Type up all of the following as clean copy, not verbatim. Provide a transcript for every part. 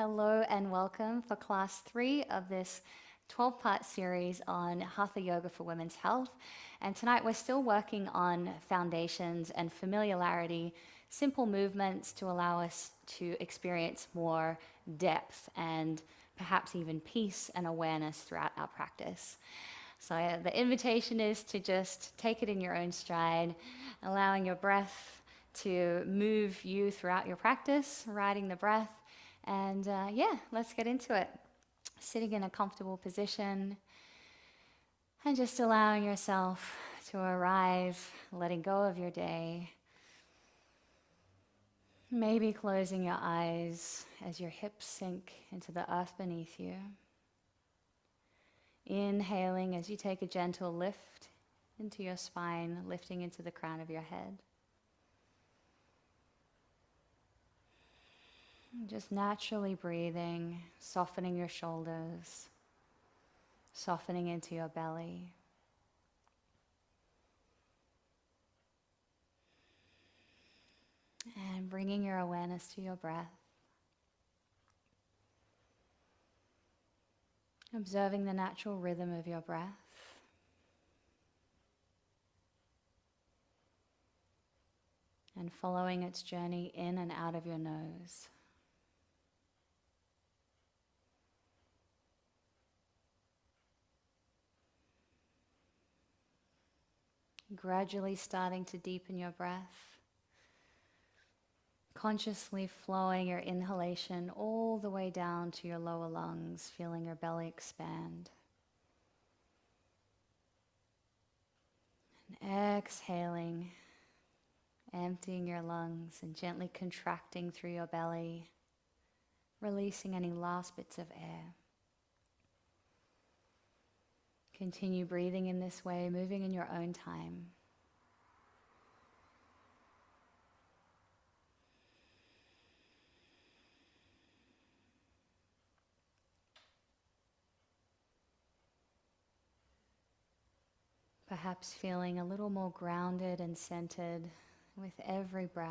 Hello and welcome for class 3 of this 12-part series on Hatha Yoga for women's health. And tonight we're still working on foundations and familiarity, simple movements to allow us to experience more depth and perhaps even peace and awareness throughout our practice. So the invitation is to just take it in your own stride, allowing your breath to move you throughout your practice, riding the breath. And let's get into it. Sitting in a comfortable position and just allowing yourself to arrive, letting go of your day. Maybe closing your eyes as your hips sink into the earth beneath you. Inhaling as you take a gentle lift into your spine, lifting into the crown of your head. Just naturally breathing, softening your shoulders, softening into your belly. And bringing your awareness to your breath. Observing the natural rhythm of your breath. And following its journey in and out of your nose. Gradually starting to deepen your breath. Consciously flowing your inhalation all the way down to your lower lungs, feeling your belly expand. And exhaling, emptying your lungs and gently contracting through your belly, releasing any last bits of air. Continue breathing in this way, moving in your own time. Perhaps feeling a little more grounded and centered with every breath.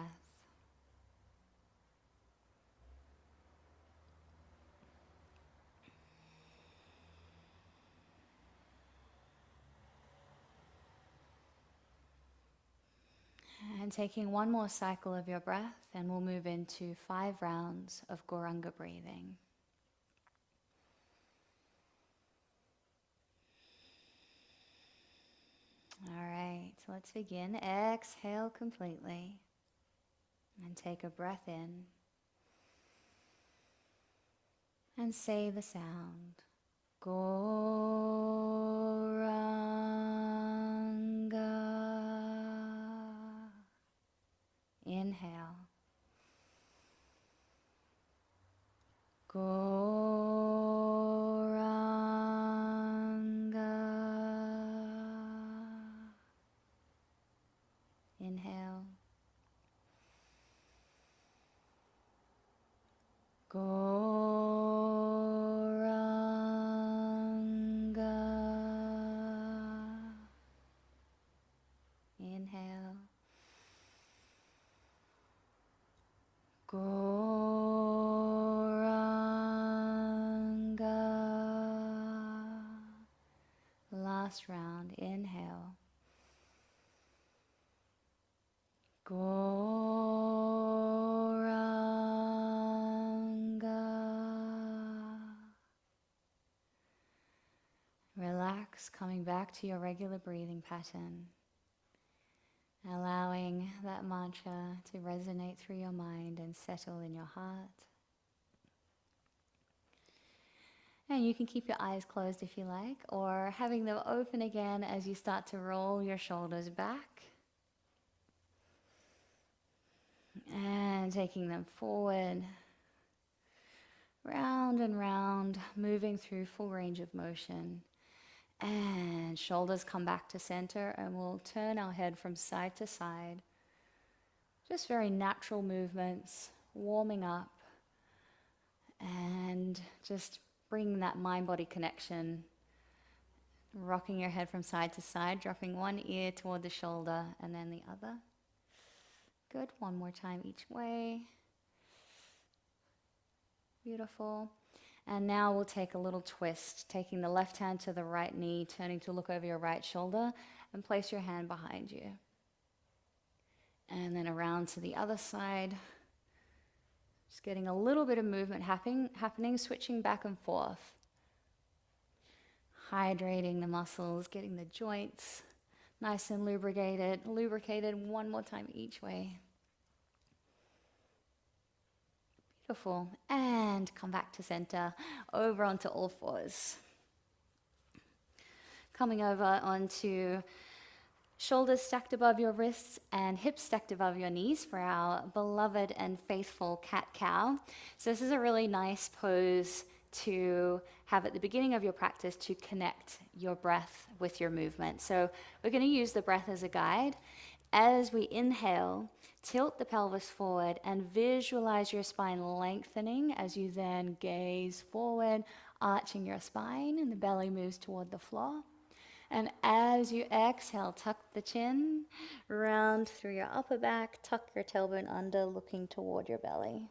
And taking one more cycle of your breath, and we'll move into 5 rounds of Gauranga breathing. All right, so let's begin. Exhale completely and take a breath in and say the sound. Gauranga. Inhale. Gauranga. Inhale. Gauranga. Inhale. Gauranga. Last round. Inhale. Gauranga. Relax, coming back to your regular breathing pattern. Allowing that mantra to resonate through your mind and settle in your heart. And you can keep your eyes closed if you like, or having them open again as you start to roll your shoulders back. And taking them forward, round and round, moving through full range of motion. And shoulders come back to center, and we'll turn our head from side to side. Just very natural movements, warming up, and just bringing that mind-body connection. Rocking your head from side to side, dropping one ear toward the shoulder and then the other. Good, one more time each way. Beautiful. And now we'll take a little twist, taking the left hand to the right knee, turning to look over your right shoulder, and place your hand behind you. And then around to the other side. Just getting a little bit of movement happening, switching back and forth. Hydrating the muscles, getting the joints nice and lubricated. One more time each way. Beautiful. And come back to center, over onto all fours. Coming over onto shoulders stacked above your wrists and hips stacked above your knees for our beloved and faithful cat-cow. So this is a really nice pose to have at the beginning of your practice to connect your breath with your movement. So we're going to use the breath as a guide. As we inhale, tilt the pelvis forward and visualize your spine lengthening as you then gaze forward, arching your spine, and the belly moves toward the floor. And as you exhale, tuck the chin, round through your upper back, tuck your tailbone under, looking toward your belly.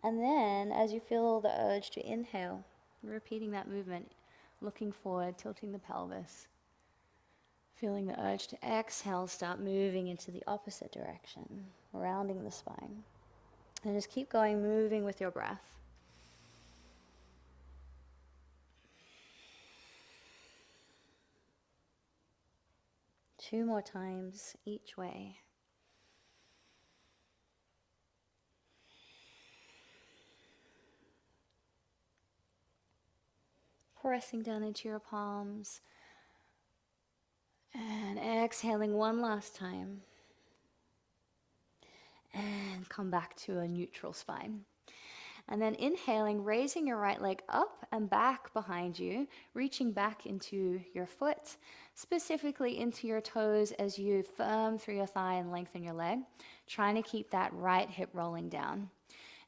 And then as you feel the urge to inhale, repeating that movement, looking forward, tilting the pelvis. Feeling the urge to exhale, start moving into the opposite direction, rounding the spine. And just keep going, moving with your breath. Two more times each way. Pressing down into your palms. And exhaling one last time. And come back to a neutral spine. And then inhaling, raising your right leg up and back behind you, reaching back into your foot, specifically into your toes as you firm through your thigh and lengthen your leg, trying to keep that right hip rolling down.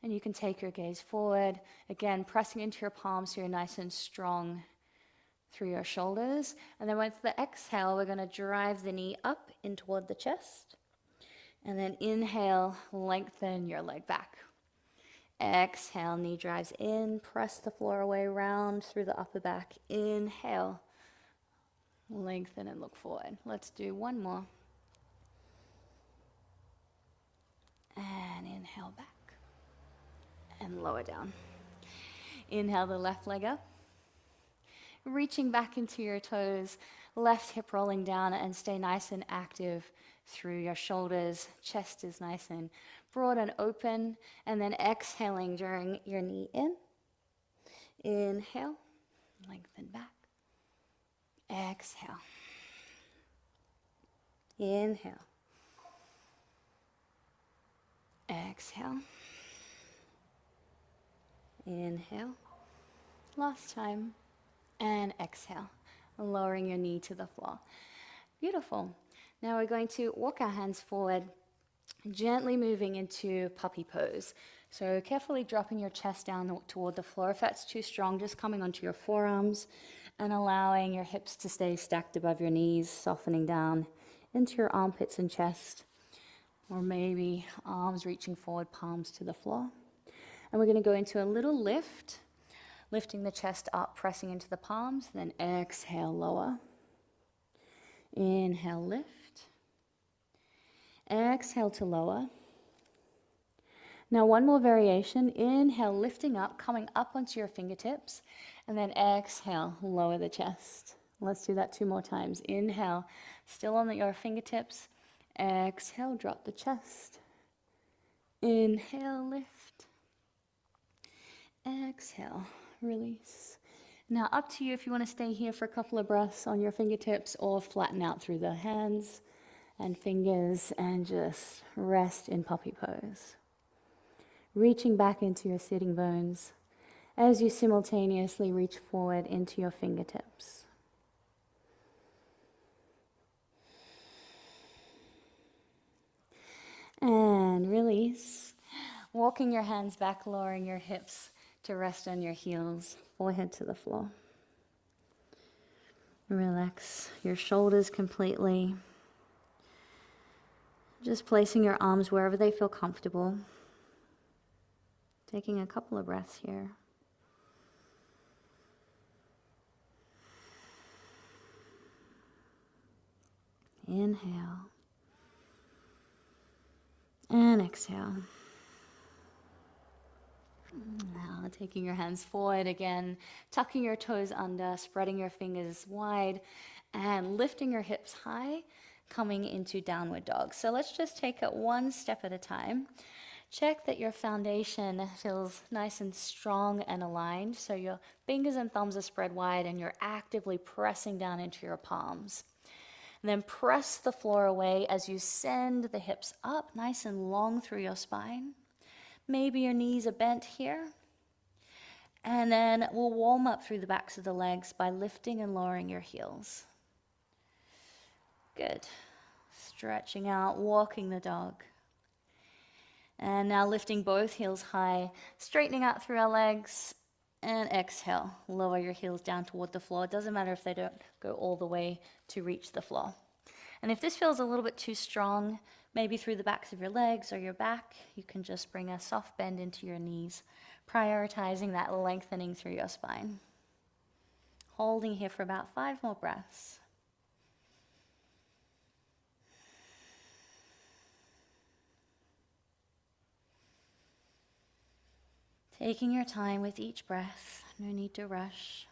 And you can take your gaze forward, again, pressing into your palms so you're nice and strong through your shoulders. And then with the exhale, we're going to drive the knee up in toward the chest. And then inhale, lengthen your leg back. Exhale, knee drives in, press the floor away, round through the upper back. Inhale, lengthen and look forward. Let's do one more. And inhale back. And lower down. Inhale the left leg up. Reaching back into your toes, left hip rolling down, and stay nice and active through your shoulders. Chest is nice and broad and open. And then exhaling, drawing your knee in. Inhale, lengthen back. Exhale. Inhale. Exhale. Inhale. Last time. And exhale, lowering your knee to the floor. Beautiful. Now we're going to walk our hands forward, gently moving into puppy pose. So carefully dropping your chest down toward the floor. If that's too strong, just coming onto your forearms and allowing your hips to stay stacked above your knees, softening down into your armpits and chest. Or maybe arms reaching forward, palms to the floor. And we're going to go into a little lift. Lifting the chest up, pressing into the palms, then exhale, lower. Inhale, lift. Exhale to lower. Now one more variation. Inhale, lifting up, coming up onto your fingertips, and then exhale, lower the chest. Let's do that two more times. Inhale, still on your fingertips. Exhale, drop the chest. Inhale, lift. Exhale. Release. Now up to you if you want to stay here for a couple of breaths on your fingertips or flatten out through the hands and fingers and just rest in puppy pose. Reaching back into your sitting bones as you simultaneously reach forward into your fingertips. And release. Walking your hands back, lowering your hips to rest on your heels, forehead to the floor. Relax your shoulders completely. Just placing your arms wherever they feel comfortable. Taking a couple of breaths here. Inhale. And exhale. Now taking your hands forward again, tucking your toes under, spreading your fingers wide, and lifting your hips high, coming into downward dog. So let's just take it one step at a time. Check that your foundation feels nice and strong and aligned, so your fingers and thumbs are spread wide and you're actively pressing down into your palms. And then press the floor away as you send the hips up nice and long through your spine. Maybe your knees are bent here. And then we'll warm up through the backs of the legs by lifting and lowering your heels. Good. Stretching out, walking the dog. And now lifting both heels high, straightening out through our legs, and exhale. Lower your heels down toward the floor. It doesn't matter if they don't go all the way to reach the floor. And if this feels a little bit too strong, maybe through the backs of your legs or your back, you can just bring a soft bend into your knees, prioritizing that lengthening through your spine. Holding here for about 5 more breaths. Taking your time with each breath, no need to rush.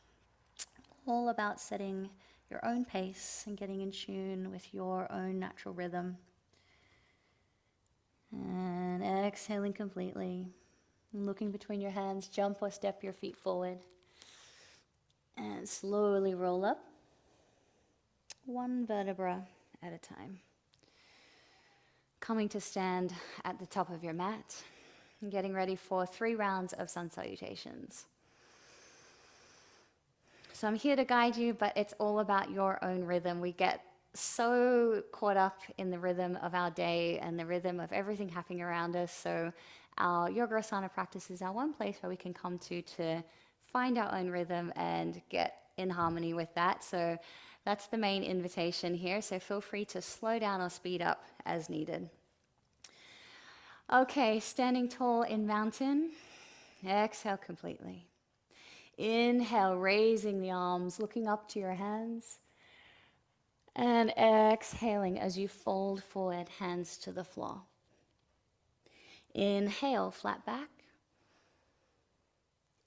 All about setting your own pace and getting in tune with your own natural rhythm. And exhaling completely. Looking between your hands, jump or step your feet forward. And slowly roll up, one vertebra at a time. Coming to stand at the top of your mat. And getting ready for 3 rounds of sun salutations. So I'm here to guide you, but it's all about your own rhythm. We get so caught up in the rhythm of our day and the rhythm of everything happening around us. So our yoga asana practice is our one place where we can come to find our own rhythm and get in harmony with that. So that's the main invitation here. So feel free to slow down or speed up as needed. Okay, standing tall in mountain. Exhale completely. Inhale, raising the arms, looking up to your hands. And exhaling as you fold forward, hands to the floor. Inhale, flat back.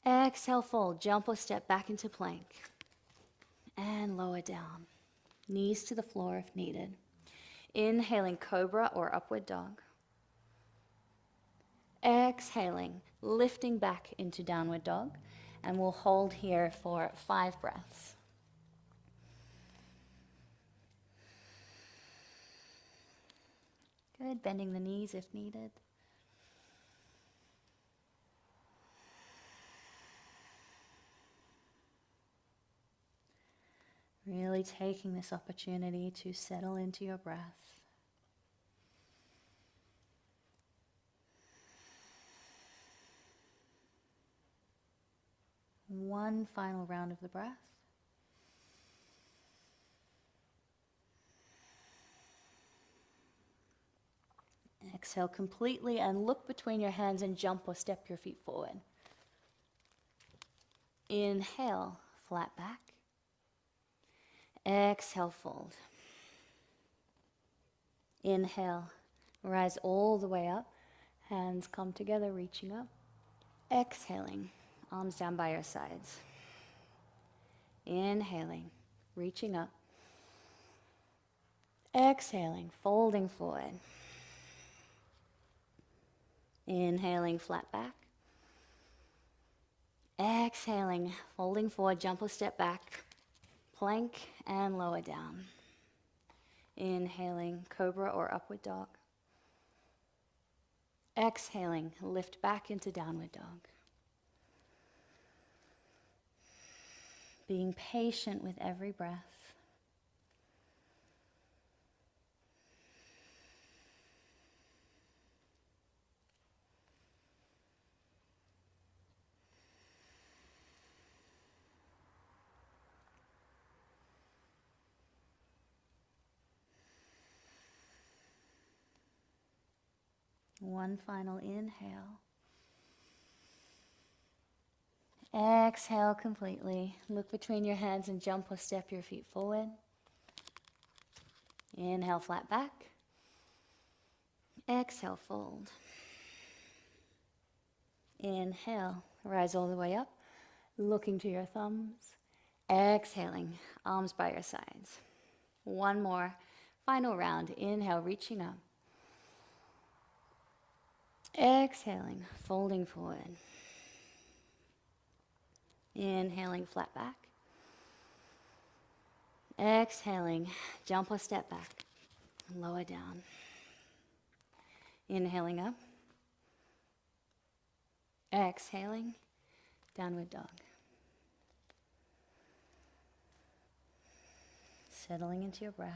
Exhale, fold, jump or step back into plank. And lower down. Knees to the floor if needed. Inhaling, cobra or upward dog. Exhaling, lifting back into downward dog, and we'll hold here for 5 breaths. Good, bending the knees if needed. Really taking this opportunity to settle into your breath. One final round of the breath. Exhale completely and look between your hands and jump or step your feet forward. Inhale, flat back. Exhale, fold. Inhale, rise all the way up. Hands come together, reaching up. Exhaling, arms down by your sides. Inhaling, reaching up. Exhaling, folding forward. Inhaling, flat back. Exhaling, folding forward, jump or step back. Plank and lower down. Inhaling, cobra or upward dog. Exhaling, lift back into downward dog. Being patient with every breath. One final inhale. Exhale completely. Look between your hands and jump or step your feet forward. Inhale, flat back. Exhale, fold. Inhale, rise all the way up, looking to your thumbs. Exhaling, arms by your sides. One more, final round. Inhale, reaching up. Exhaling, folding forward. Inhaling, flat back. Exhaling, jump or step back. Lower down. Inhaling up. Exhaling, downward dog. Settling into your breath.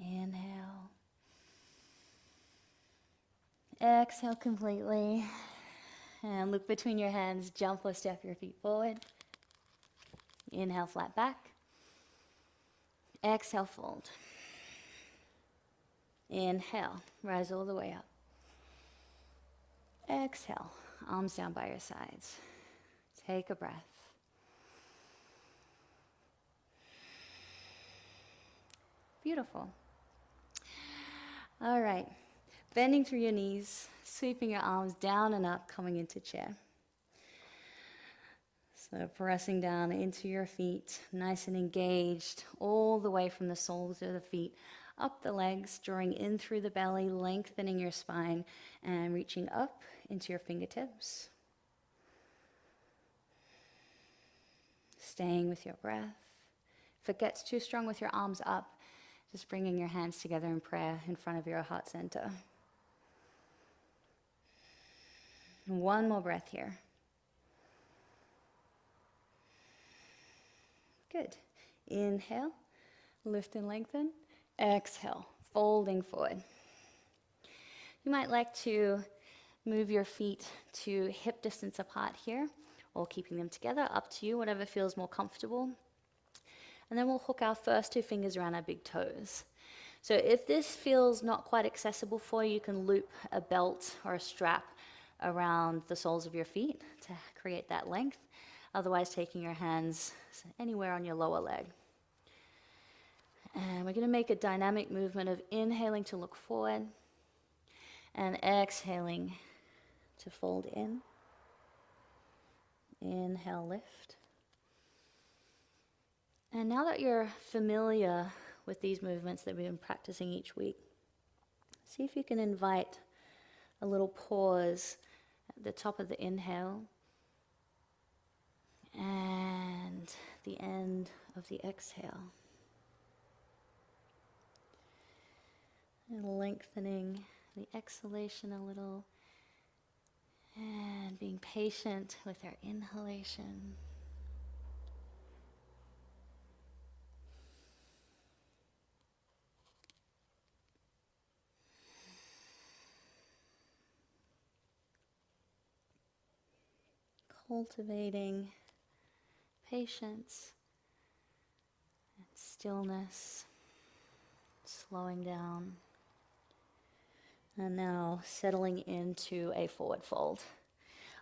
Inhale. Exhale completely. And look between your hands, jump or step your feet forward. Inhale, flat back. Exhale, fold. Inhale, rise all the way up. Exhale, arms down by your sides. Take a breath. Beautiful. All right, bending through your knees, sweeping your arms down and up, coming into chair. So pressing down into your feet, nice and engaged, all the way from the soles of the feet, up the legs, drawing in through the belly, lengthening your spine, and reaching up into your fingertips. Staying with your breath. If it gets too strong with your arms up, just bringing your hands together in prayer in front of your heart center. One more breath here. Good. Inhale, lift and lengthen. Exhale, folding forward. You might like to move your feet to hip distance apart here, or keeping them together, up to you, whatever feels more comfortable. And then we'll hook our first two fingers around our big toes. So if this feels not quite accessible for you, you can loop a belt or a strap around the soles of your feet to create that length. Otherwise, taking your hands anywhere on your lower leg. And we're going to make a dynamic movement of inhaling to look forward and exhaling to fold in. Inhale, lift. And now that you're familiar with these movements that we've been practicing each week, see if you can invite a little pause at the top of the inhale and the end of the exhale. And lengthening the exhalation a little and being patient with our inhalation. Cultivating patience and stillness, slowing down, and now settling into a forward fold.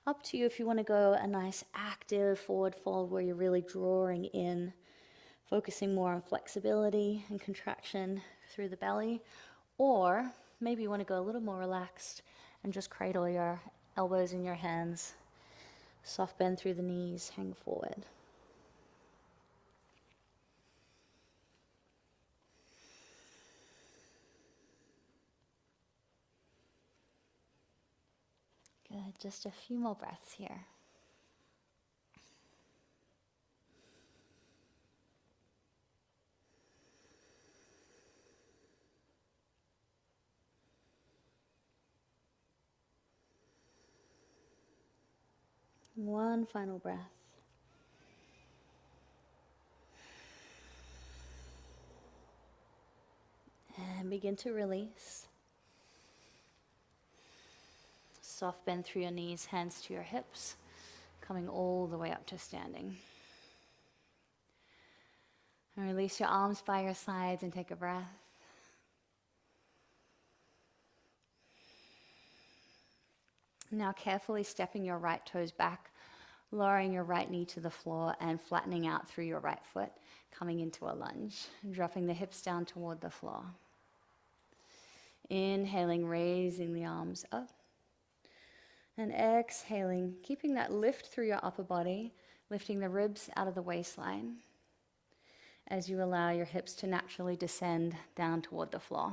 Up to you if you want to go a nice active forward fold where you're really drawing in, focusing more on flexibility and contraction through the belly, or maybe you want to go a little more relaxed and just cradle your elbows in your hands. Soft bend through the knees, hang forward. Good, just a few more breaths here. One final breath. And Begin to release. Soft bend through your knees, hands to your hips, coming all the way up to standing. And release your arms by your sides and take a breath. Now carefully stepping your right toes back, lowering your right knee to the floor and flattening out through your right foot, coming into a lunge, dropping the hips down toward the floor. Inhaling, raising the arms up. And exhaling, keeping that lift through your upper body, lifting the ribs out of the waistline as you allow your hips to naturally descend down toward the floor.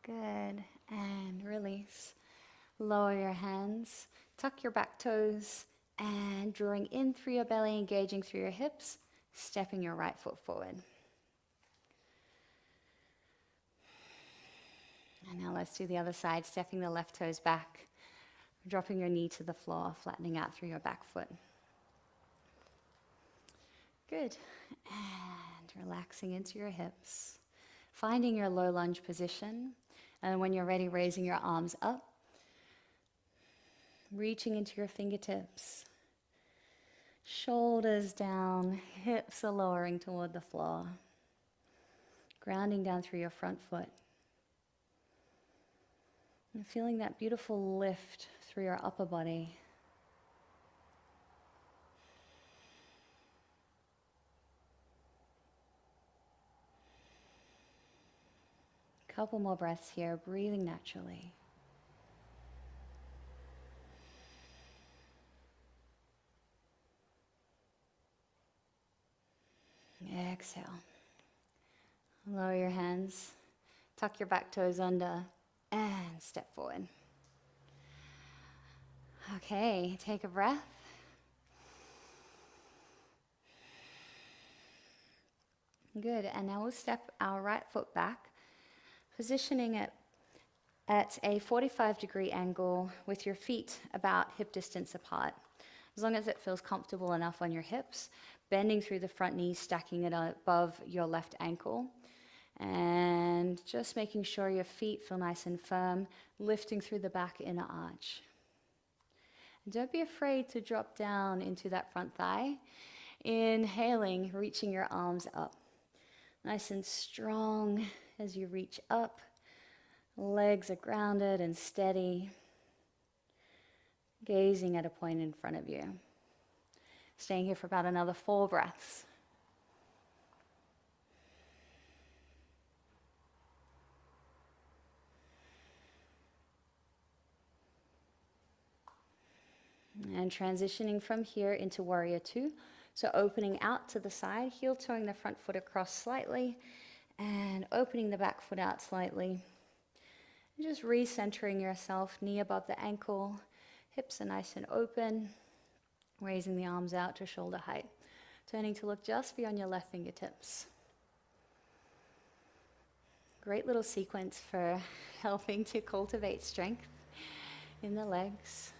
Good, and release. Lower your hands, tuck your back toes, and drawing in through your belly, engaging through your hips, stepping your right foot forward. And now let's do the other side, stepping the left toes back, dropping your knee to the floor, flattening out through your back foot. Good, and relaxing into your hips, finding your low lunge position, and when you're ready, raising your arms up, reaching into your fingertips, shoulders down, hips are lowering toward the floor, grounding down through your front foot, and feeling that beautiful lift through your upper body. Couple more breaths here, breathing naturally. Exhale. Lower your hands, tuck your back toes under, and step forward. Okay, take a breath. Good, and now we'll step our right foot back, positioning it at a 45-degree angle with your feet about hip distance apart. As long as it feels comfortable enough on your hips, bending through the front knee, stacking it above your left ankle, and just making sure your feet feel nice and firm, lifting through the back inner arch. And don't be afraid to drop down into that front thigh. Inhaling, reaching your arms up. Nice and strong as you reach up. Legs are grounded and steady. Gazing at a point in front of you. Staying here for about another 4 breaths. And transitioning from here into Warrior 2. So opening out to the side, heel toeing the front foot across slightly, and opening the back foot out slightly. And just recentering yourself, knee above the ankle, hips are nice and open, raising the arms out to shoulder height, turning to look just beyond your left fingertips. Great little sequence for helping to cultivate strength in the legs.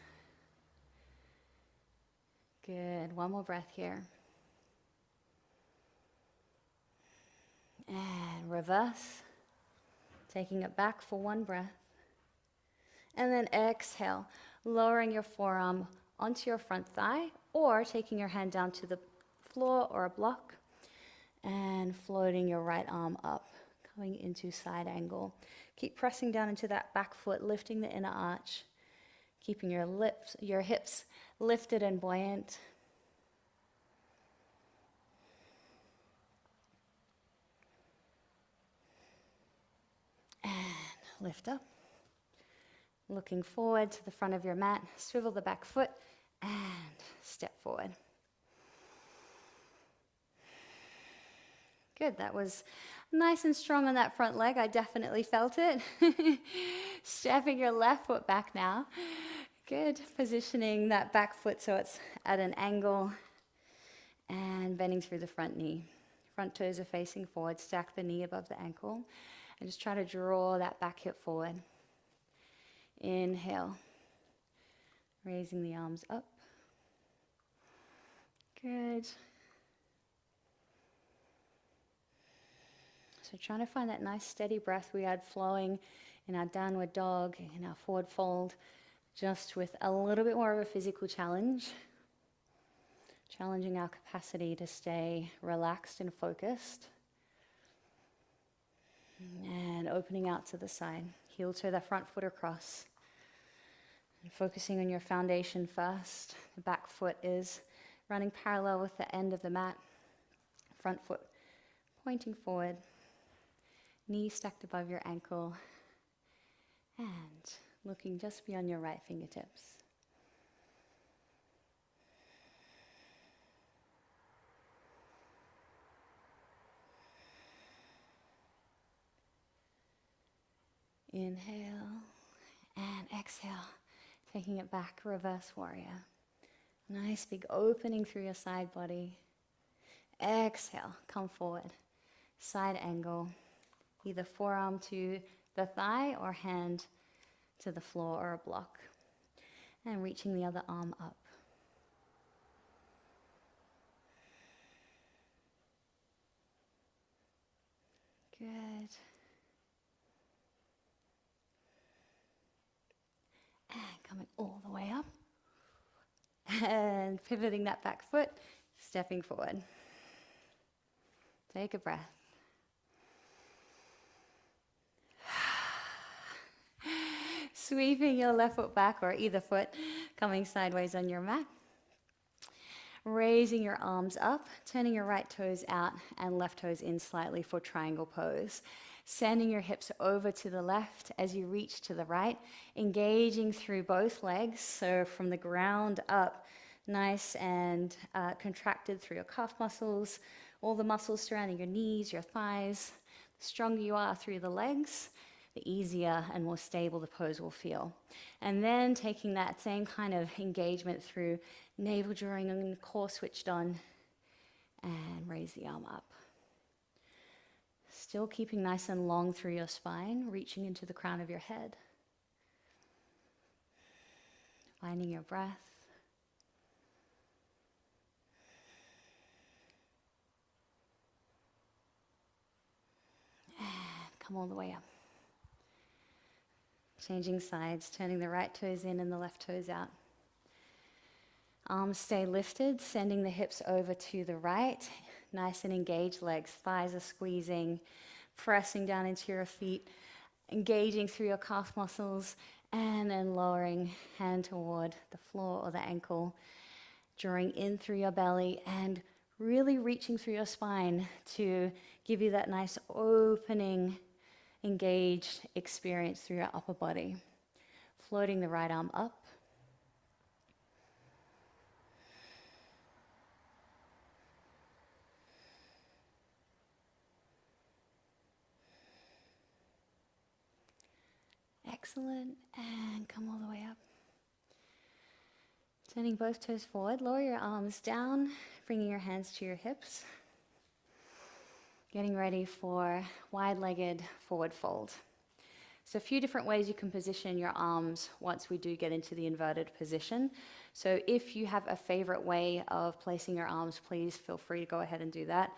Good, one more breath here. And reverse, taking it back for 1 breath. And then exhale, lowering your forearm onto your front thigh or taking your hand down to the floor or a block and floating your right arm up, coming into side angle. Keep pressing down into that back foot, lifting the inner arch, keeping your hips lifted and buoyant. And lift up. Looking forward to the front of your mat, swivel the back foot and step forward. Good, that was nice and strong on that front leg. I definitely felt it. Stepping your left foot back now. Good, positioning that back foot so it's at an angle and bending through the front knee. Front toes are facing forward, stack the knee above the ankle. And just try to draw that back hip forward. Inhale, raising the arms up. Good. So trying to find that nice steady breath we had flowing in our downward dog, in our forward fold, just with a little bit more of a physical challenge. Challenging our capacity to stay relaxed and focused. And opening out to the side. Heel toe the front foot across. And focusing on your foundation first. The back foot is running parallel with the end of the mat. Front foot pointing forward. Knee stacked above your ankle. And looking just beyond your right fingertips. Inhale and exhale, taking it back, reverse warrior. Nice big opening through your side body. Exhale, come forward. Side angle, either forearm to the thigh or hand to the floor or a block. And reaching the other arm up. Good. And coming all the way up. And pivoting that back foot, stepping forward. Take a breath. Sweeping your left foot back or either foot, coming sideways on your mat. Raising your arms up, turning your right toes out and left toes in slightly for triangle pose. Sending your hips over to the left as you reach to the right, engaging through both legs. So from the ground up, nice and contracted through your calf muscles, all the muscles surrounding your knees, your thighs. The stronger you are through the legs, the easier and more stable the pose will feel. And then taking that same kind of engagement through navel drawing and core switched on, and raise the arm up. Still keeping nice and long through your spine, reaching into the crown of your head. Finding your breath. And come all the way up. Changing sides, turning the right toes in and the left toes out. Arms stay lifted, sending the hips over to the right. Nice and engaged legs, thighs are squeezing, pressing down into your feet, engaging through your calf muscles, and then lowering hand toward the floor or the ankle, drawing in through your belly and really reaching through your spine to give you that nice opening, engaged experience through your upper body. Floating the right arm up. Excellent, and come all the way up. Turning both toes forward, lower your arms down, bringing your hands to your hips. Getting ready for wide-legged forward fold. So a few different ways you can position your arms once we do get into the inverted position. So if you have a favorite way of placing your arms, please feel free to go ahead and do that.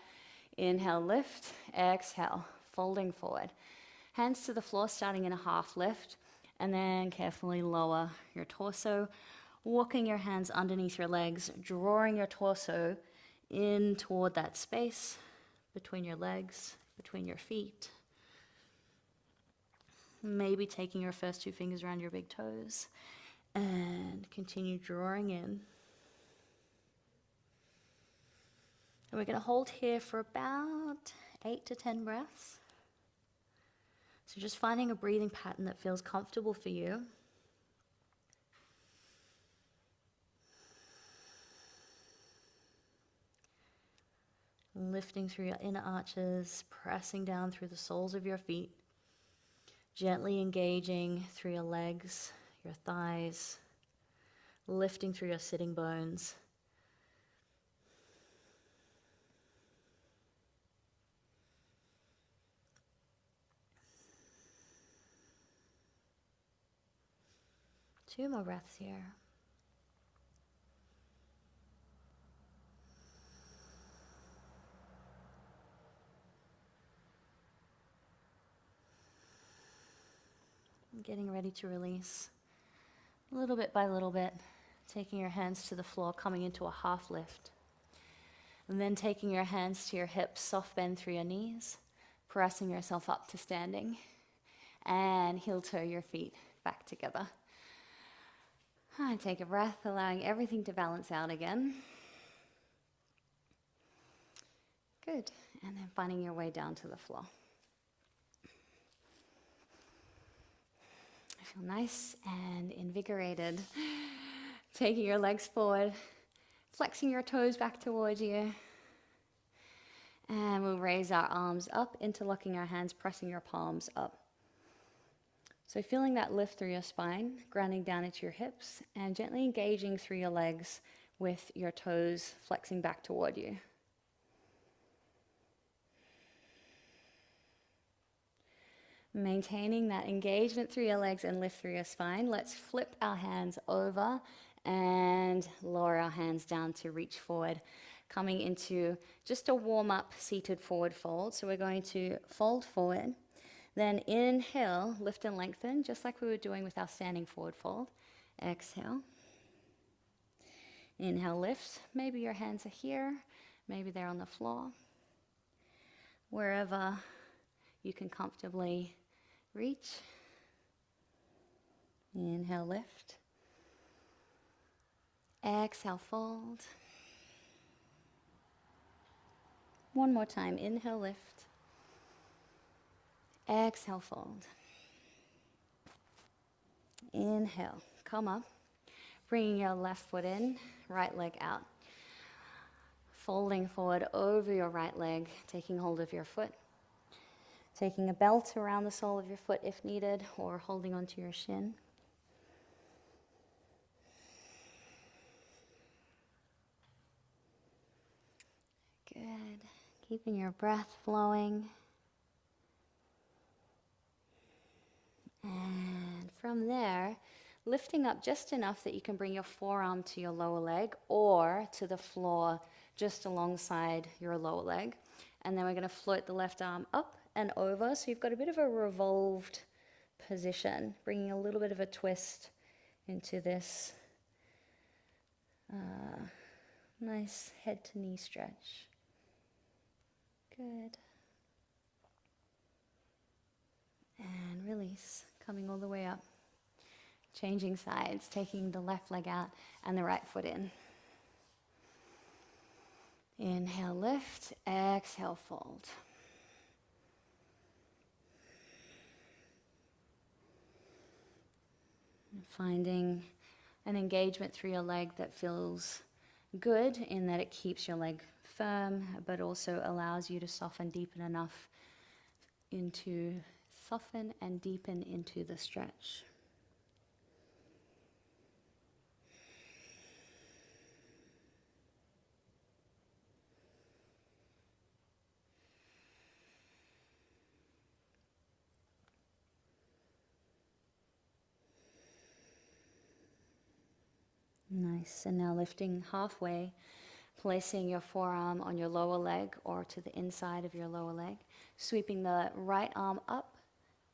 Inhale, lift, exhale, folding forward. Hands to the floor, starting in a half lift, and then carefully lower your torso, walking your hands underneath your legs, drawing your torso in toward that space between your legs, between your feet. Maybe taking your first two fingers around your big toes, and continue drawing in. And we're going to hold here for about 8 to 10 breaths. So just finding a breathing pattern that feels comfortable for you. Lifting through your inner arches, pressing down through the soles of your feet. Gently engaging through your legs, your thighs. Lifting through your sitting bones. 2 more breaths here. Getting ready to release. Little bit by little bit, taking your hands to the floor, coming into a half lift. And then taking your hands to your hips, soft bend through your knees, pressing yourself up to standing. And heel toe your feet back together. And take a breath, allowing everything to balance out again. Good. And then finding your way down to the floor. I feel nice and invigorated. Taking your legs forward, flexing your toes back towards you. And we'll raise our arms up, interlocking our hands, pressing your palms up. So feeling that lift through your spine, grounding down into your hips, and gently engaging through your legs with your toes flexing back toward you. Maintaining that engagement through your legs and lift through your spine, let's flip our hands over and lower our hands down to reach forward, coming into just a warm-up seated forward fold. So we're going to fold forward, then inhale, lift and lengthen, just like we were doing with our standing forward fold. Exhale. Inhale, lift. Maybe your hands are here, maybe they're on the floor. Wherever you can comfortably reach. Inhale, lift. Exhale, fold. One more time. Inhale, lift. Exhale, fold. Inhale, come up. Bringing your left foot in, right leg out. Folding forward over your right leg, taking hold of your foot. Taking a belt around the sole of your foot if needed, or holding onto your shin. Good. Keeping your breath flowing. And from there, lifting up just enough that you can bring your forearm to your lower leg or to the floor just alongside your lower leg. And then we're going to float the left arm up and over. So you've got a bit of a revolved position, bringing a little bit of a twist into this nice head to knee stretch. Good. And release, coming all the way up. Changing sides, taking the left leg out and the right foot in. Inhale, lift. Exhale, fold. Finding an engagement through your leg that feels good in that it keeps your leg firm, but also allows you to soften, deepen enough into, soften and deepen into the stretch. Nice, and now lifting halfway, placing your forearm on your lower leg or to the inside of your lower leg, sweeping the right arm up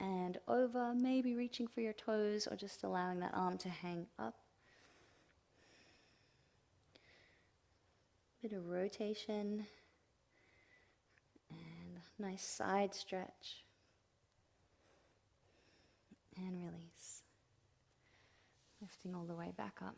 and over, maybe reaching for your toes or just allowing that arm to hang up. Bit of rotation and nice side stretch and release. Lifting all the way back up.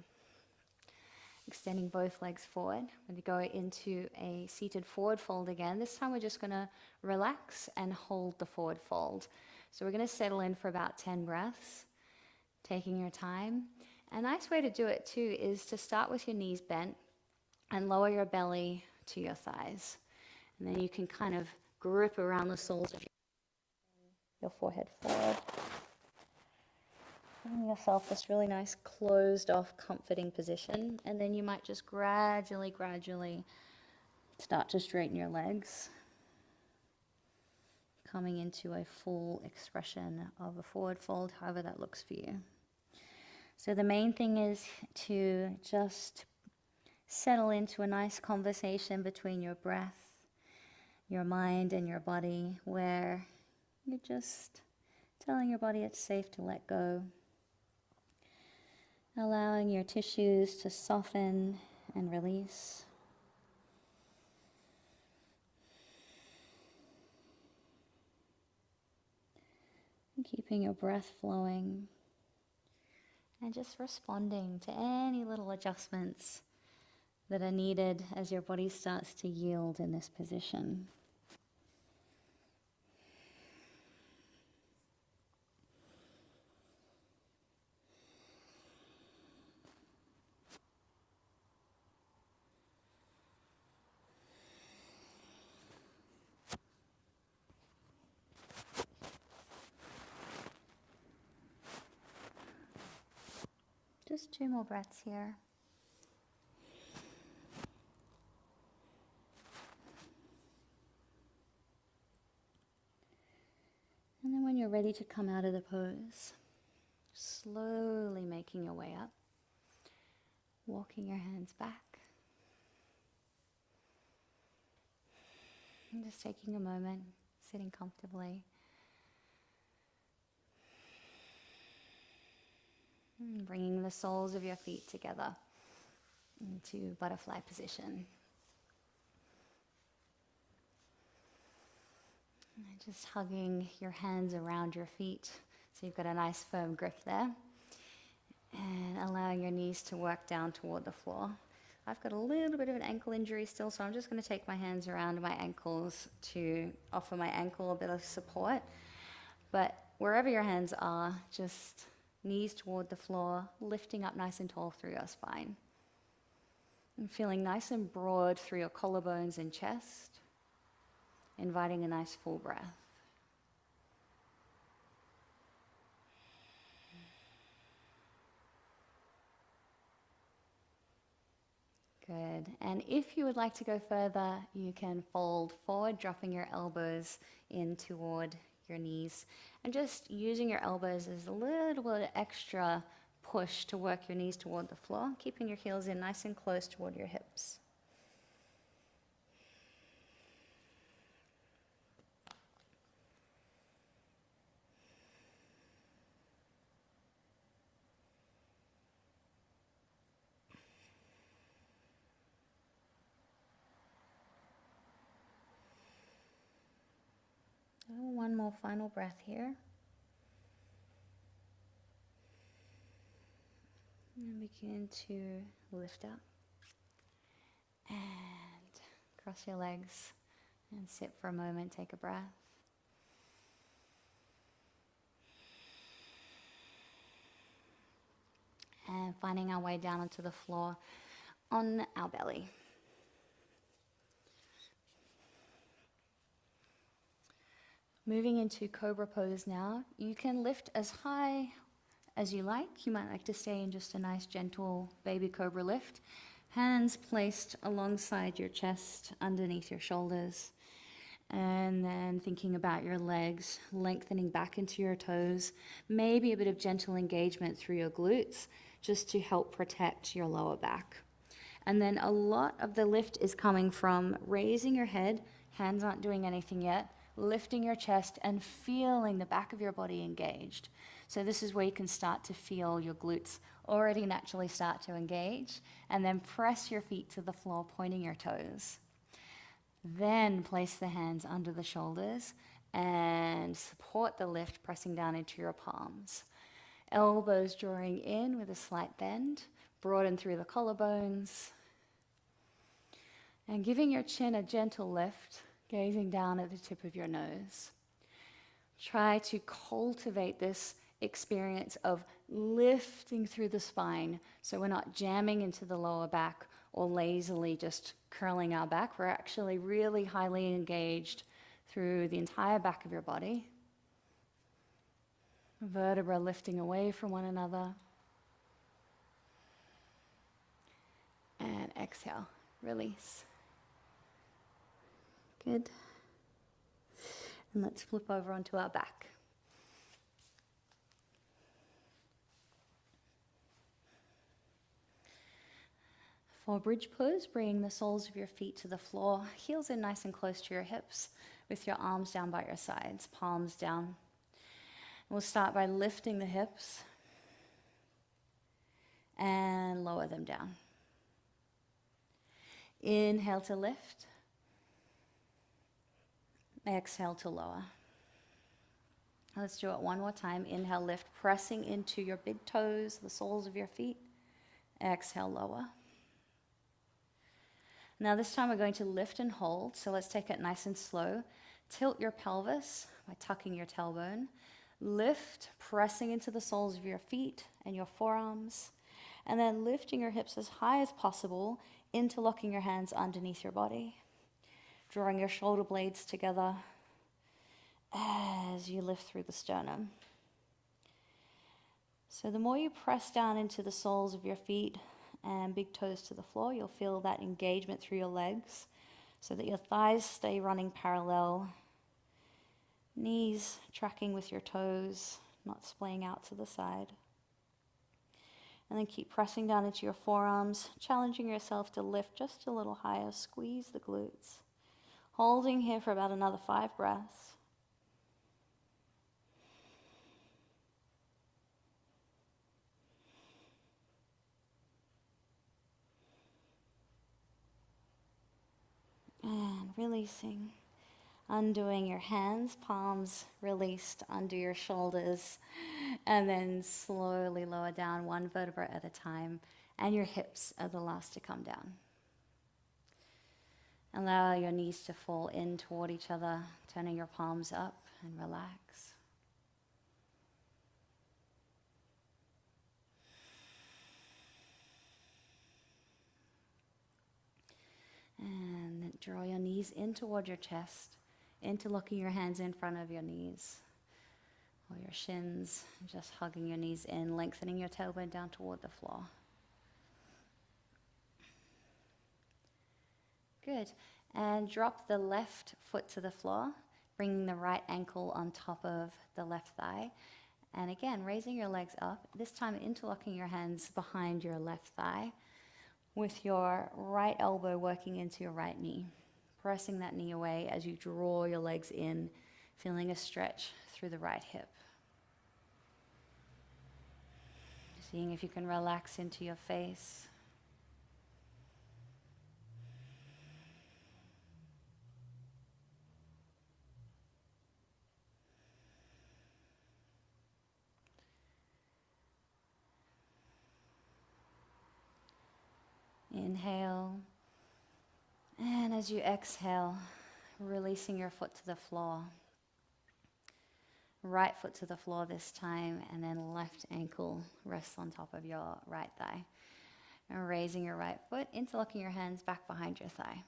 Extending both legs forward. We're going to go into a seated forward fold again. This time we're just going to relax and hold the forward fold. So we're going to settle in for about 10 breaths, taking your time. A nice way to do it too is to start with your knees bent and lower your belly to your thighs. And then you can kind of grip around the soles of your forehead forward. Giving yourself this really nice closed off comforting position, and then you might just gradually start to straighten your legs, coming into a full expression of a forward fold, however that looks for you. So the main thing is to just settle into a nice conversation between your breath, your mind, and your body, where you're just telling your body it's safe to let go, allowing your tissues to soften and release. And keeping your breath flowing and just responding to any little adjustments that are needed as your body starts to yield in this position. Just 2 more breaths here. And then when you're ready to come out of the pose, slowly making your way up, walking your hands back. And just taking a moment, sitting comfortably. And bringing the soles of your feet together into butterfly position. And just hugging your hands around your feet so you've got a nice firm grip there. And allowing your knees to work down toward the floor. I've got a little bit of an ankle injury still, so I'm just going to take my hands around my ankles to offer my ankle a bit of support. But wherever your hands are, just knees toward the floor, lifting up nice and tall through your spine. And feeling nice and broad through your collarbones and chest, inviting a nice full breath. Good. And if you would like to go further, you can fold forward, dropping your elbows in toward your knees. And just using your elbows as a little bit of extra push to work your knees toward the floor, keeping your heels in nice and close toward your hips. One more final breath here. And begin to lift up. And cross your legs and sit for a moment, take a breath. And finding our way down onto the floor on our belly. Moving into Cobra pose now. You can lift as high as you like. You might like to stay in just a nice gentle baby cobra lift. Hands placed alongside your chest, underneath your shoulders. And then thinking about your legs, lengthening back into your toes. Maybe a bit of gentle engagement through your glutes, just to help protect your lower back. And then a lot of the lift is coming from raising your head, hands aren't doing anything yet, lifting your chest and feeling the back of your body engaged. So this is where you can start to feel your glutes already naturally start to engage, and then press your feet to the floor, pointing your toes. Then place the hands under the shoulders and support the lift, pressing down into your palms. Elbows drawing in with a slight bend, broaden through the collarbones, and giving your chin a gentle lift, gazing down at the tip of your nose. Try to cultivate this experience of lifting through the spine, so we're not jamming into the lower back or lazily just curling our back. We're actually really highly engaged through the entire back of your body. Vertebra lifting away from one another. And exhale, release. Good. And let's flip over onto our back. For bridge pose, bring the soles of your feet to the floor, heels in nice and close to your hips, with your arms down by your sides, palms down. We'll start by lifting the hips and lower them down. Inhale to lift. Exhale to lower. Let's do it one more time. Inhale, lift, pressing into your big toes, the soles of your feet. Exhale, lower. Now this time we're going to lift and hold, so let's take it nice and slow. Tilt your pelvis by tucking your tailbone. Lift, pressing into the soles of your feet and your forearms, and then lifting your hips as high as possible, interlocking your hands underneath your body, drawing your shoulder blades together as you lift through the sternum. So the more you press down into the soles of your feet and big toes to the floor, you'll feel that engagement through your legs so that your thighs stay running parallel, knees tracking with your toes, not splaying out to the side. And then keep pressing down into your forearms, challenging yourself to lift just a little higher, squeeze the glutes. Holding here for about another 5 breaths. And releasing. Undoing your hands, palms released under your shoulders, and then slowly lower down 1 vertebra at a time, and your hips are the last to come down. Allow your knees to fall in toward each other, turning your palms up, and relax. And then draw your knees in toward your chest, interlocking your hands in front of your knees, or your shins, just hugging your knees in, lengthening your tailbone down toward the floor. Good. And drop the left foot to the floor, bringing the right ankle on top of the left thigh. And again, raising your legs up, this time interlocking your hands behind your left thigh, with your right elbow working into your right knee. Pressing that knee away as you draw your legs in, feeling a stretch through the right hip. Seeing if you can relax into your face. Inhale. And as you exhale, releasing your foot to the floor. Right foot to the floor this time, and then left ankle rests on top of your right thigh. And raising your right foot, interlocking your hands back behind your thigh.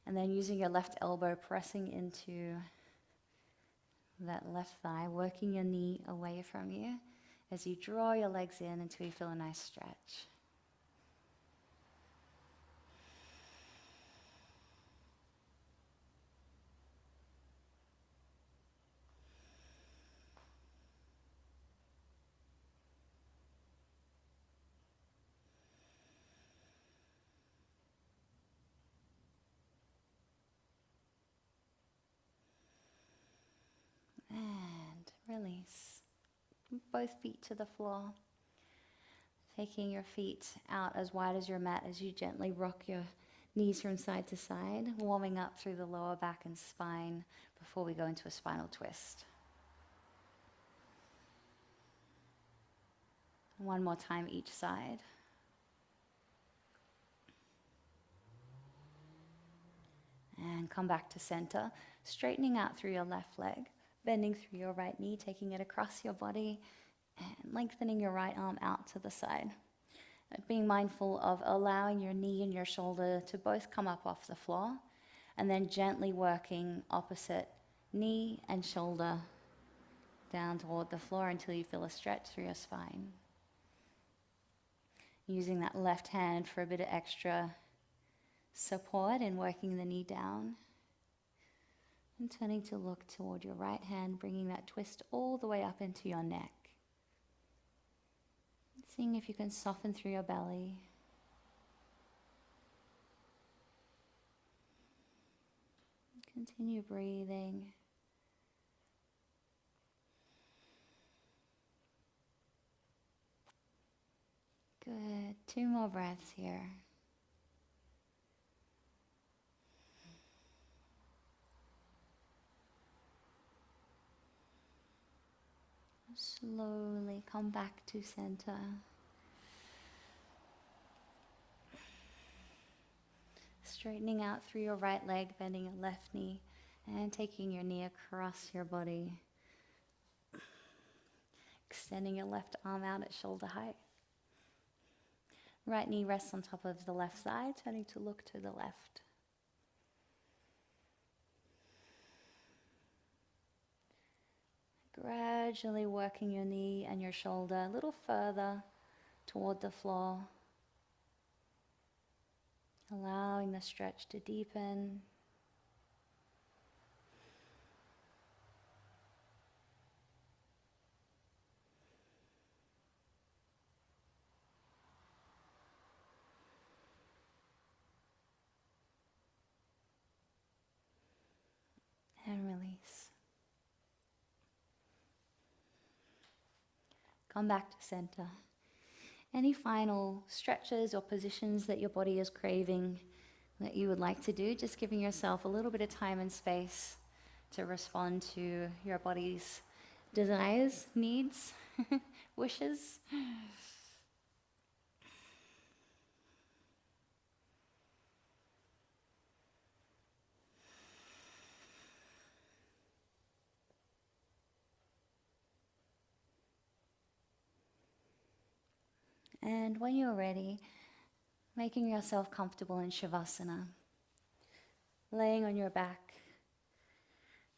And then using your left elbow, pressing into that left thigh, working your knee away from you as you draw your legs in until you feel a nice stretch. And release. Both feet to the floor. Taking your feet out as wide as your mat as you gently rock your knees from side to side, warming up through the lower back and spine before we go into a spinal twist. One more time each side. And come back to center, straightening out through your left leg, bending through your right knee, taking it across your body, and lengthening your right arm out to the side. Being mindful of allowing your knee and your shoulder to both come up off the floor, and then gently working opposite knee and shoulder down toward the floor until you feel a stretch through your spine. Using that left hand for a bit of extra support and working the knee down. And turning to look toward your right hand, bringing that twist all the way up into your neck. Seeing if you can soften through your belly. Continue breathing. Good. 2 more breaths here. Slowly come back to center. Straightening out through your right leg, bending your left knee, and taking your knee across your body. Extending your left arm out at shoulder height. Right knee rests on top of the left side, turning to look to the left. Gradually working your knee and your shoulder a little further toward the floor. Allowing the stretch to deepen. And release. Come back to center. Any final stretches or positions that your body is craving that you would like to do, just giving yourself a little bit of time and space to respond to your body's desires, needs, wishes. And when you're ready, making yourself comfortable in Shavasana, laying on your back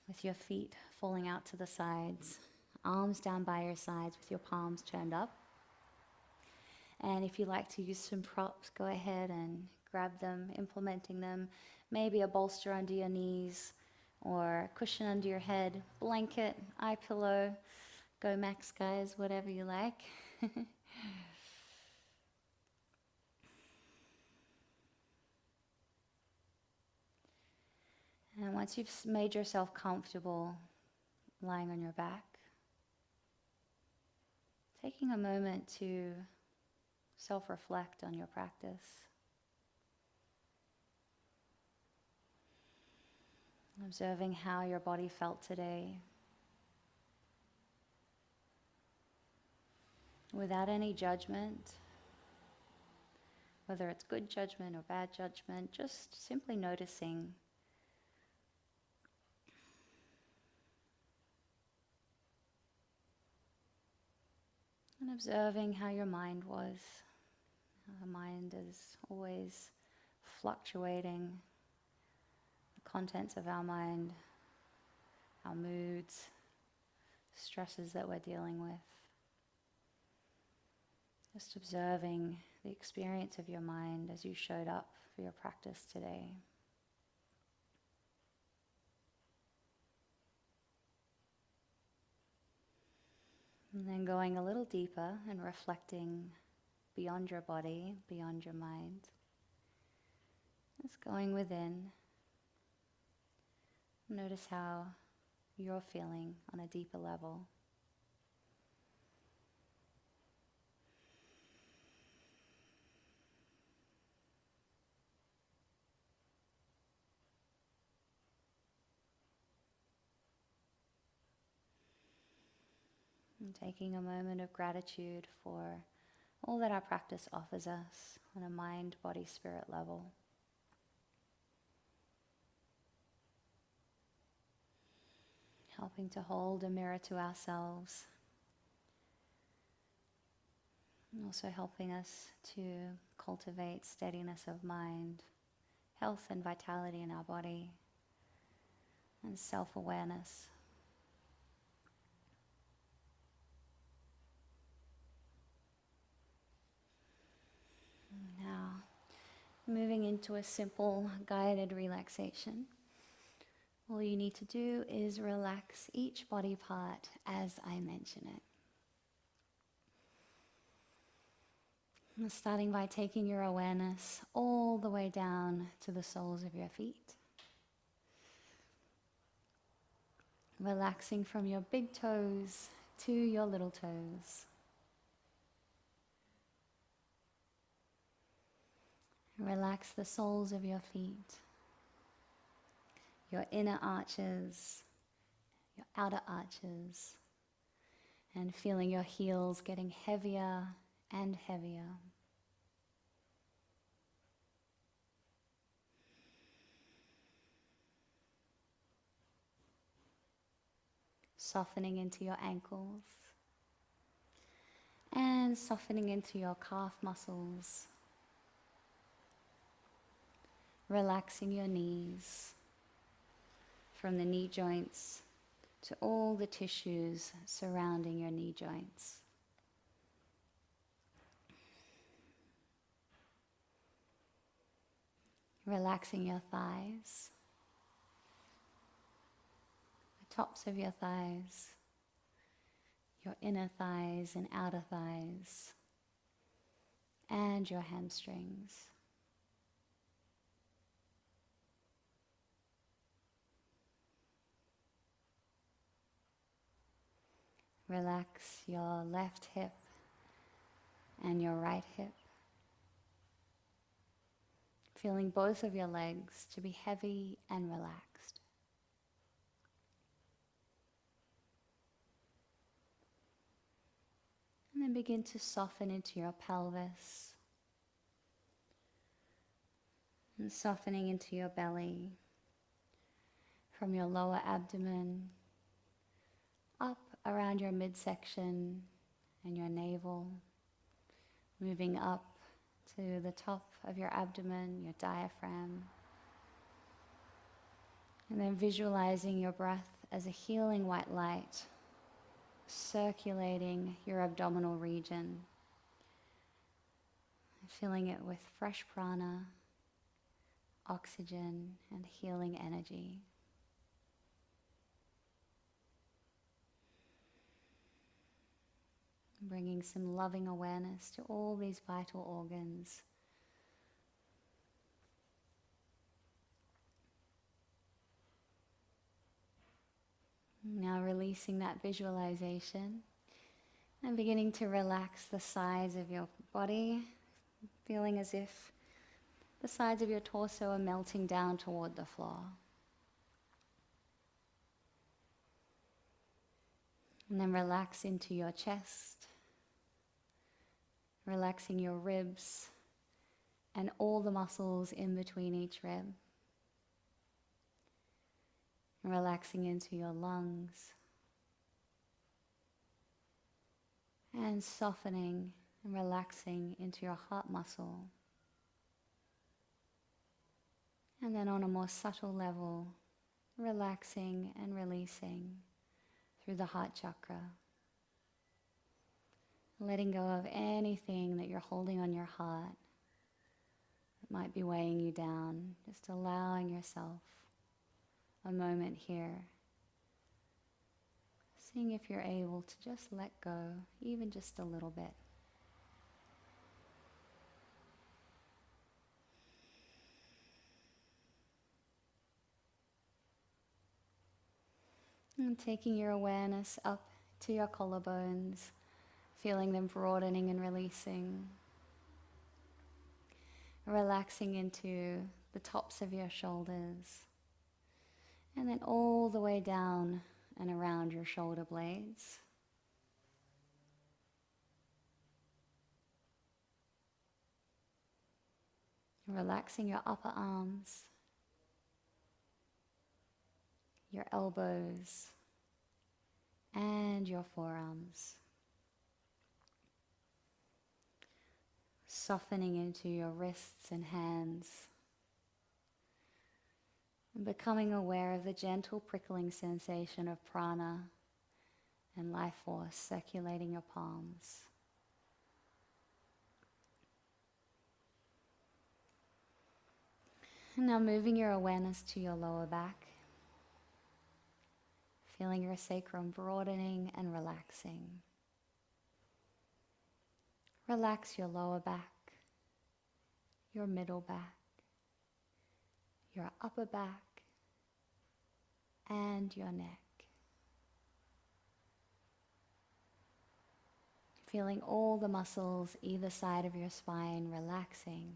with your feet falling out to the sides, arms down by your sides with your palms turned up. And if you like to use some props, go ahead and grab them, implementing them. Maybe a bolster under your knees or a cushion under your head, blanket, eye pillow, go max guys, whatever you like. And once you've made yourself comfortable lying on your back, taking a moment to self-reflect on your practice. Observing how your body felt today, without any judgment, whether it's good judgment or bad judgment, just simply noticing. And observing how your mind was. Our mind is always fluctuating. The contents of our mind, our moods, stresses that we're dealing with. Just observing the experience of your mind as you showed up for your practice today. And then going a little deeper and reflecting beyond your body, beyond your mind. Just going within. Notice how you're feeling on a deeper level. And taking a moment of gratitude for all that our practice offers us on a mind, body, spirit level. Helping to hold a mirror to ourselves. And also helping us to cultivate steadiness of mind, health and vitality in our body, and self-awareness. Now, moving into a simple guided relaxation. All you need to do is relax each body part as I mention it. Starting by taking your awareness all the way down to the soles of your feet. Relaxing from your big toes to your little toes. Relax the soles of your feet, your inner arches, your outer arches, and feeling your heels getting heavier and heavier. Softening into your ankles and softening into your calf muscles. Relaxing your knees from the knee joints to all the tissues surrounding your knee joints. Relaxing your thighs, the tops of your thighs, your inner thighs and outer thighs, and your hamstrings. Relax your left hip and your right hip, feeling both of your legs to be heavy and relaxed. And then begin to soften into your pelvis and softening into your belly from your lower abdomen up around your midsection and your navel, moving up to the top of your abdomen, your diaphragm, and then visualizing your breath as a healing white light circulating your abdominal region, filling it with fresh prana, oxygen, and healing energy. Bringing some loving awareness to all these vital organs. Now releasing that visualization and beginning to relax the sides of your body, feeling as if the sides of your torso are melting down toward the floor. And then relax into your chest, relaxing your ribs and all the muscles in between each rib. Relaxing into your lungs and softening and relaxing into your heart muscle. And then on a more subtle level, relaxing and releasing through the heart chakra. Letting go of anything that you're holding on your heart that might be weighing you down. Just allowing yourself a moment here. Seeing if you're able to just let go, even just a little bit. And taking your awareness up to your collarbones, feeling them broadening and releasing. Relaxing into the tops of your shoulders. And then all the way down and around your shoulder blades. Relaxing your upper arms, your elbows, and your forearms. Softening into your wrists and hands. And becoming aware of the gentle prickling sensation of prana and life force circulating your palms. And now moving your awareness to your lower back, feeling your sacrum broadening and relaxing. Relax your lower back, your middle back, your upper back, and your neck. feeling all the muscles either side of your spine relaxing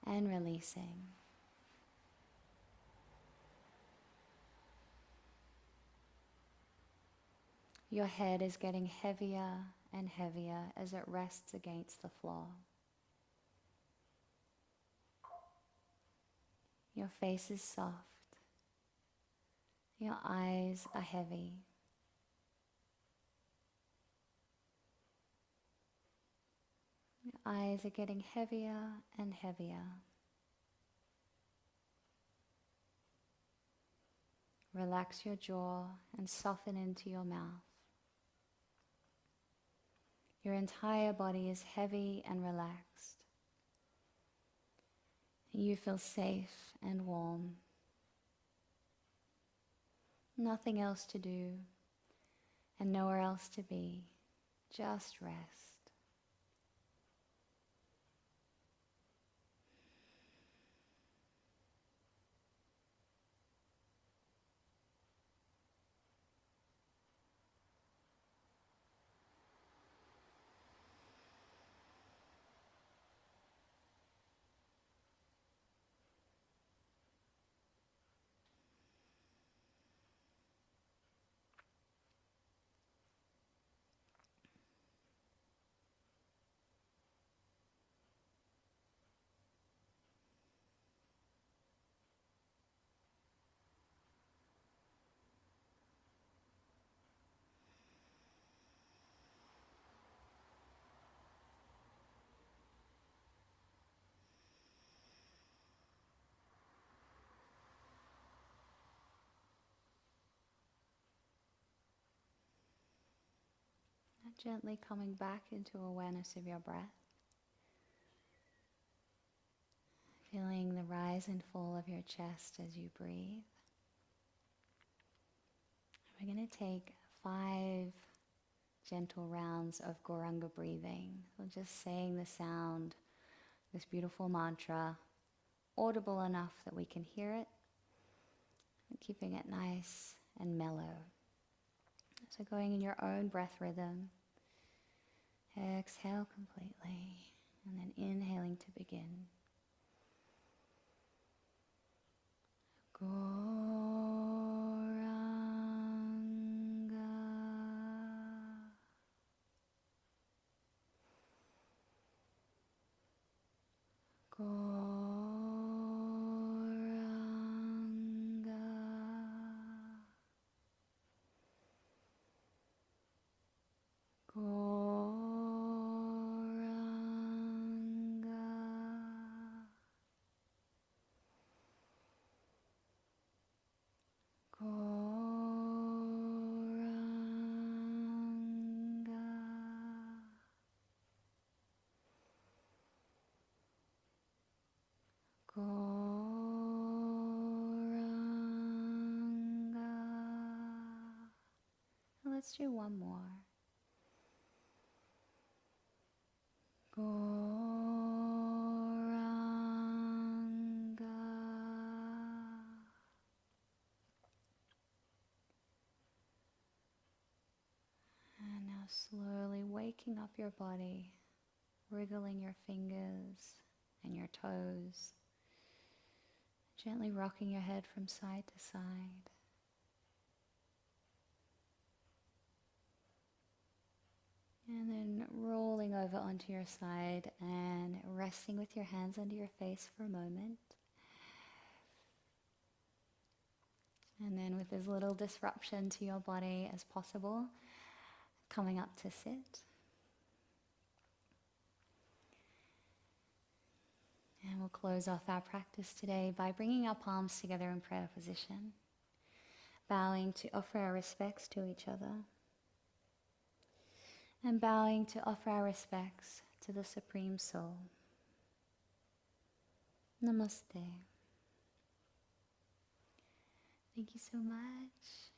and releasing. Your head is getting heavier and heavier as it rests against the floor. Your face is soft. Your eyes are heavy. Your eyes are getting heavier and heavier. Relax your jaw and soften into your mouth. Your entire body is heavy and relaxed. You feel safe and warm. Nothing else to do and nowhere else to be. Just rest. Gently coming back into awareness of your breath. Feeling the rise and fall of your chest as you breathe. We're going to take 5 gentle rounds of Gauranga breathing. So just saying the sound, this beautiful mantra, audible enough that we can hear it, and keeping it nice and mellow. So going in your own breath rhythm. Exhale completely, and then inhaling to begin. Gauranga. Gauranga. Gauranga. Gauranga. Gauranga. Let's do one more. Gauranga. And now slowly waking up your body, wriggling your fingers and your toes, gently rocking your head from side to side. And then rolling over onto your side and resting with your hands under your face for a moment. And then with as little disruption to your body as possible, coming up to sit. And we'll close off our practice today by bringing our palms together in prayer position, bowing to offer our respects to each other, and bowing to offer our respects to the Supreme Soul. Namaste. Thank you so much.